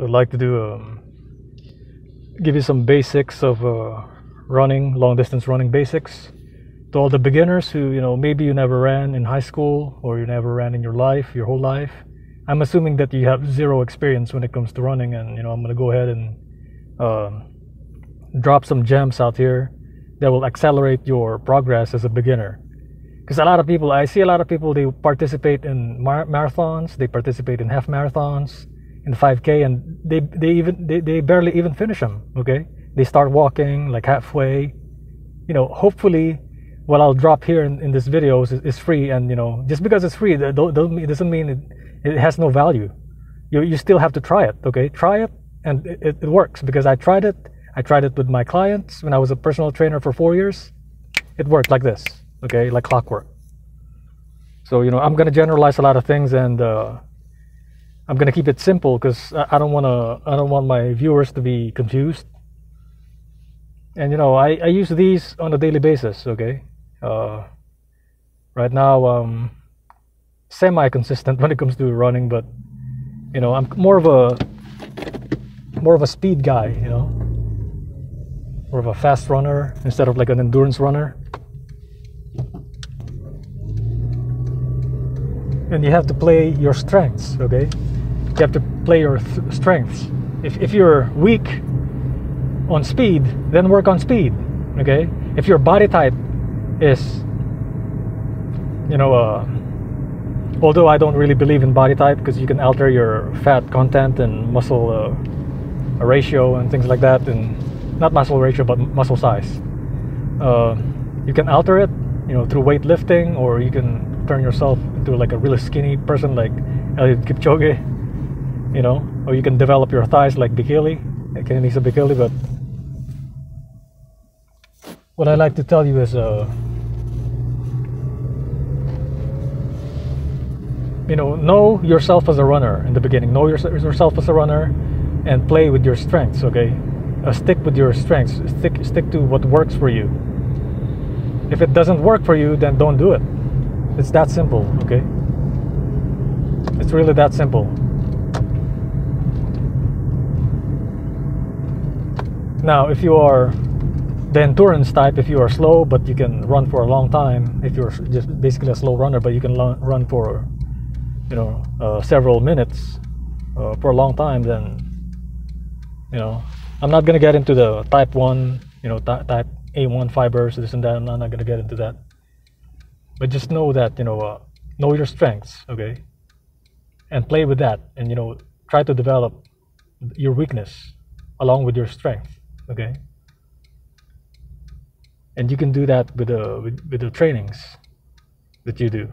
I'd like to do give you some basics of running, long distance running basics to all the beginners who, maybe you never ran in high school or you never ran in your whole life. I'm assuming that you have zero experience when it comes to running, and I'm going to go ahead and drop some gems out here that will accelerate your progress as a beginner. Because I see a lot of people, they participate in marathons, they participate in half marathons, in 5K, and they barely even finish them. Okay, they start walking like halfway. Hopefully what I'll drop here in this video is free, and just because it's free, it doesn't mean it has no value. You still have to try it. Okay, try it, and it works, because I tried it with my clients when I was a personal trainer for 4 years. It worked like this. Okay, like clockwork. So I'm gonna generalize a lot of things, and I'm gonna keep it simple, because I don't want my viewers to be confused. And I use these on a daily basis. Okay, right now semi-consistent when it comes to running, but I'm more of a speed guy. More of a fast runner instead of like an endurance runner. And you have to play your strengths. Okay, you have to play your strengths. If you're weak on speed, then work on speed. Okay, if your body type is although I don't really believe in body type, because you can alter your fat content and muscle ratio and things like that, and not muscle ratio but muscle size. You can alter it through weightlifting, or you can turn yourself into like a really skinny person like Eliud Kipchoge, or you can develop your thighs like Bekele, Kenenisa Bekele. But what I like to tell you is know yourself as a runner in the beginning. Know yourself as a runner, and play with your strengths. Okay, stick with your strengths. Stick to what works for you. If it doesn't work for you, then don't do it. It's that simple. Okay, it's really that simple. Now, if you are the endurance type, if you are slow but you can run for a long time, if you're just basically a slow runner but you can run for several minutes for a long time, then I'm not gonna get into the type 1, type A1 fibers, this and that. I'm not gonna get into that. But just know that know your strengths. Okay, and play with that, and try to develop your weakness along with your strength. Okay, and you can do that with the trainings that you do.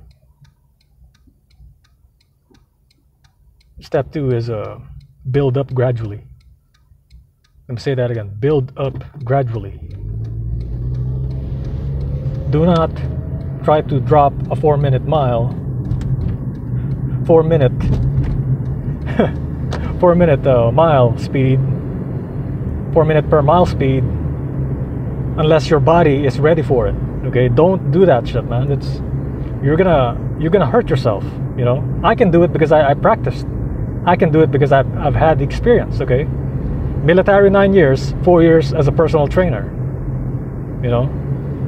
Step 2 is build up gradually. Let me say that again. Build up gradually. Do not try to drop a 4-minute mile, 4-minute mile speed, 4-minute per mile speed, unless your body is ready for it. Okay, don't do that shit, man. You're gonna hurt yourself. I can do it because I practiced. I can do it because I've had the experience. Okay, military 9 years, 4 years as a personal trainer.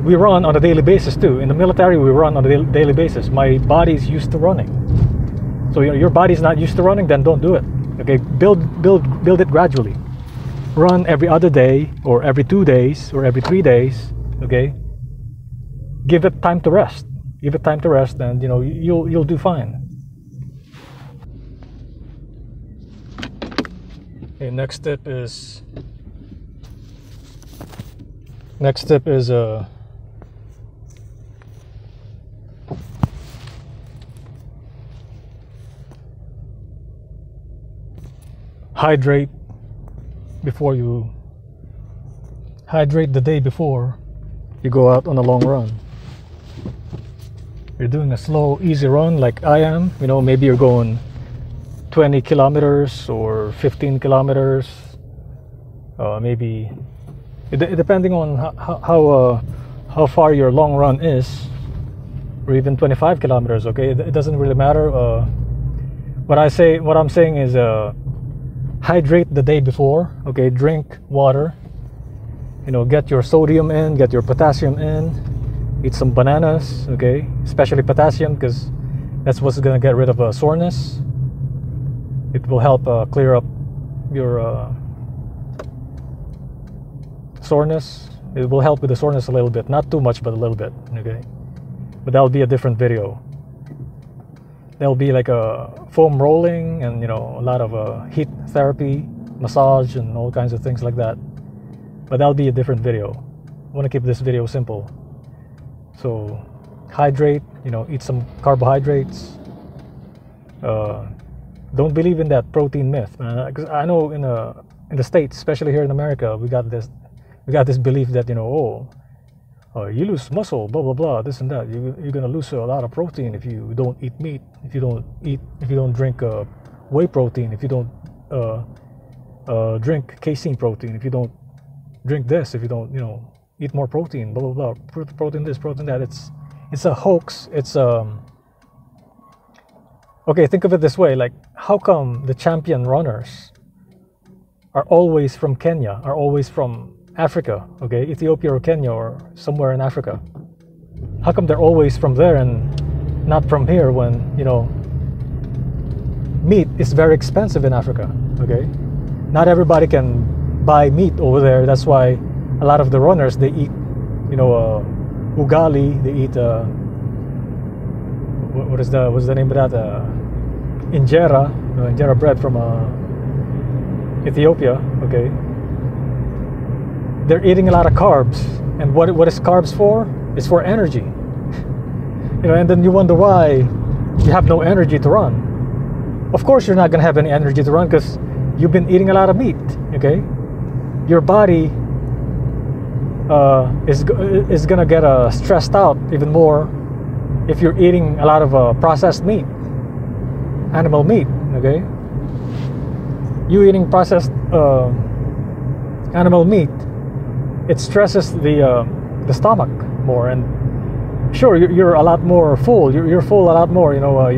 We run on a daily basis too. In the military, we run on a daily basis. My body's used to running. So your body's not used to running, then don't do it. Okay, build it gradually. Run every other day, or every 2 days, or every 3 days. Okay, give it time to rest. Give it time to rest, and you'll do fine. Okay, next tip is hydrate the day before you go out on a long run. You're doing a slow, easy run like I am. Maybe you're going 20 kilometers or 15 kilometers, maybe depending on how far your long run is, or even 25 kilometers. Okay, it doesn't really matter. What I'm saying is hydrate the day before. Okay, drink water. You know, get your sodium in, get your potassium in. Eat some bananas. Okay, especially potassium, because that's what's gonna get rid of soreness. It will help clear up your soreness. It will help with the soreness a little bit, not too much, but a little bit. Okay, but that'll be a different video. There'll be like a foam rolling and, you know, a lot of heat therapy, massage, and all kinds of things like that. But that'll be a different video. I want to keep this video simple. So hydrate, you know, eat some carbohydrates. Don't believe in that protein myth, man. Because I know in the States, especially here in America, we got this belief that, you know, you lose muscle, blah blah blah, this and that. You're gonna lose a lot of protein if you don't eat meat, if you don't drink whey protein, if you don't drink casein protein, if you don't drink this, if you don't, you know, eat more protein, blah blah blah, protein this, protein that. It's a hoax. It's okay. Think of it this way: like, how come the champion runners are always from Kenya, are always from Africa, okay, Ethiopia or Kenya or somewhere in Africa? How come they're always from there and not from here when, you know, meat is very expensive in Africa, okay? Not everybody can buy meat over there. That's why a lot of the runners, they eat, you know, ugali, they eat, what's the name of that? Injera, injera bread from Ethiopia, okay? They're eating a lot of carbs, and what is carbs for? It's for energy. You know, and then you wonder why you have no energy to run. Of course, you're not gonna have any energy to run because you've been eating a lot of meat. Okay, your body is gonna get stressed out even more if you're eating a lot of processed meat, animal meat. Okay, you eating processed animal meat, it stresses the stomach more, and sure, you're a lot more full. You're full a lot more. You know,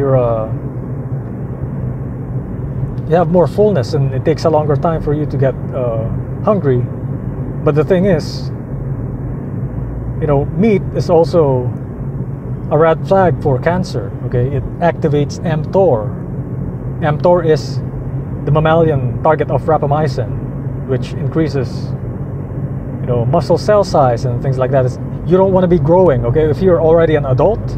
you have more fullness, and it takes a longer time for you to get hungry. But the thing is, you know, meat is also a red flag for cancer. Okay, it activates mTOR. mTOR is the mammalian target of rapamycin, which increases, you know, muscle cell size and things like that. You don't want to be growing, okay? If you're already an adult,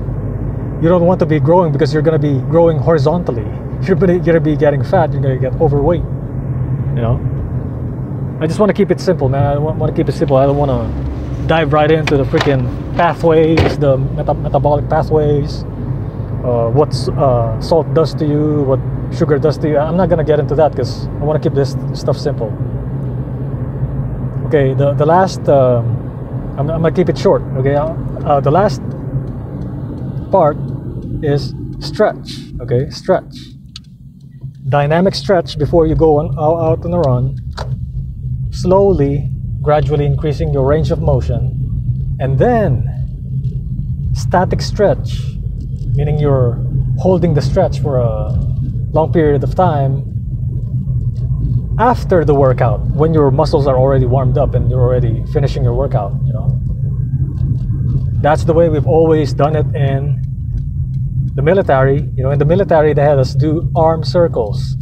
you don't want to be growing because you're going to be growing horizontally. You're going to be getting fat. You're going to get overweight. You know. I just want to keep it simple, man. I want to keep it simple. I don't want to dive right into the freaking pathways, the metabolic pathways. What salt does to you, what sugar does to you. I'm not going to get into that because I want to keep this stuff simple. Okay, the last, I'm gonna keep it short. Okay, the last part is stretch. Okay, stretch, dynamic stretch before you go out on a run. Slowly, gradually increasing your range of motion, and then static stretch, meaning you're holding the stretch for a long period of time after the workout, when your muscles are already warmed up and you're already finishing your workout. You know, that's the way we've always done it in the military. You know, in the military they had us do arm circles,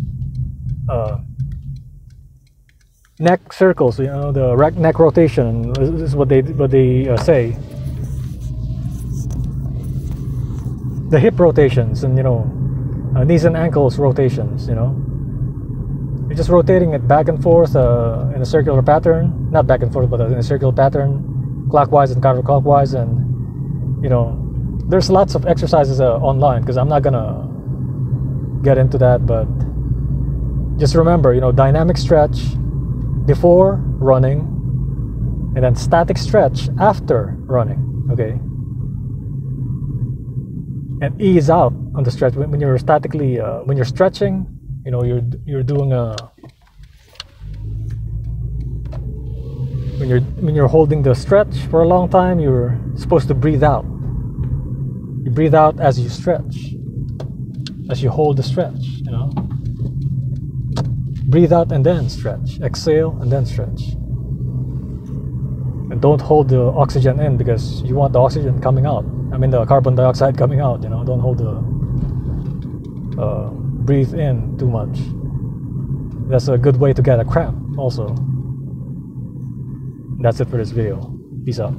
neck circles. You know, the neck rotation. This is what they say. The hip rotations, and, you know, knees and ankles rotations. You know, you're just rotating it back and forth in a circular pattern, not back and forth, but in a circular pattern, clockwise and counterclockwise. And, you know, there's lots of exercises online, because I'm not gonna get into that, but just remember, you know, dynamic stretch before running, and then static stretch after running. Okay, and ease out on the stretch when you're statically when you're stretching. You know, you're doing when you're holding the stretch for a long time, you're supposed to breathe out. You breathe out as you stretch, as you hold the stretch. You know, Breathe out and then stretch. Exhale and then stretch. And don't hold the oxygen in because you want the oxygen coming out. I mean the carbon dioxide coming out, you know. Don't hold the breathe in too much. That's a good way to get a cramp also. That's it for this video. Peace out.